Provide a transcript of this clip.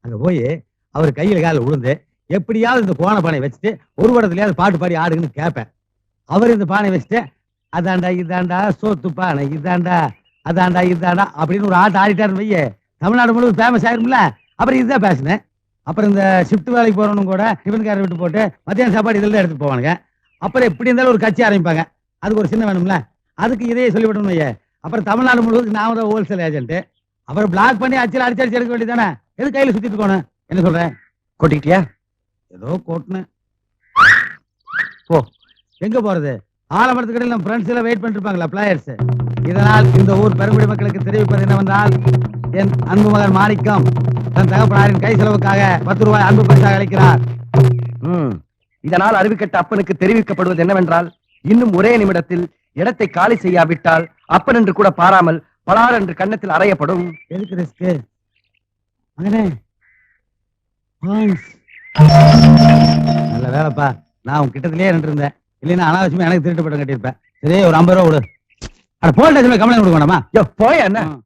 அங்க போய் அவர் கையில கால விழுந்து எப்படியாவது இந்த கோண பானை வச்சுட்டு ஒரு படத்துலயாவது பாட்டு பாடி ஆடுங்கன்னு கேட்பேன். அவர் இந்த பானை வச்சுட்டு அதாண்டா இதாண்டா சோத்து பானை இதாண்டா அதாண்டா இதாண்டா அப்படின்னு ஒரு ஆட்டு ஆடிட்டாருன்னு வையே, தமிழ்நாடு முழுவதும் ஃபேமஸ் ஆயிரும்ல. அப்புறம் இதுதான் பேசினேன். அப்புறம் இந்த ஷிஃப்ட் வேலைக்கு போறவனும் கூட டிஃபன்கார விட்டு போட்டு மத்தியான சாப்பாடு இதெல்லாம் எடுத்துட்டு போவானுங்க. அப்புறம் எப்படி இருந்தாலும் ஒரு கட்சி ஆரம்பிப்பாங்க. அதுக்கு ஒரு சின்ன வேணும்ல, அதுக்கு இதையே சொல்லிவிடணும் வையே. அப்புறம் தமிழ்நாடு முழுவதும் நான் தான் ஹோல்சேல் ஏஜென்ட். அப்புறம் பிளாக் பண்ணி அடிச்சு அடிச்சு எடுக்க வேண்டியதானே, எது கையில சுத்திட்டு போனேன். என்ன சொல்றேன்? கொட்டிக்கிட்டியா? ஏதோ கோட்டினேன். போ. எங்க போறது? ஆலமரத்துக்கடையில் நம்ம ஃப்ரெண்ட்ஸ் எல்லாம் வெயிட் பண்ணிட்டு இருப்பாங்களா பிளேயர்ஸ். இதனால் இந்த ஊர் பெருங்குடி மக்களுக்கு தெரிவிப்பது என்னவென்றால், என் அன்பு மகன் மாணிக்கம் தன் தகப்பனாரின் கை செலவுக்காக 10 ரூபாய் அன்பு பரிசாக அளிக்கிறார். இதனால் அறிவிக்கட்ட அப்பனுக்கு தெரிவிக்கப்படுவது என்னவென்றால், இன்னும் ஒரே நிமிடத்தில் இடத்தை காலி செய்யாவிட்டால் அப்பன் என்று கூட பாராமல் பலார் என்று கன்னத்தில் அறையப்படும். எதுக்கு ரிஸ்க்? மகனே நல்ல வேலைப்பா, நான் உன் கிட்டத்திலேயே நின்று இருந்தேன். இல்லைன்னா அனாவசியமா எனக்கு திருட்டு பட்டம் கட்டியிருப்பேன். சரி, ஒரு 50 ரூபா கொடு. அட போலீஸ் ஸ்டேஷன்ல கம்ப்ளைண்ட் கொடுக்க வேண்டாமா? போய் என்ன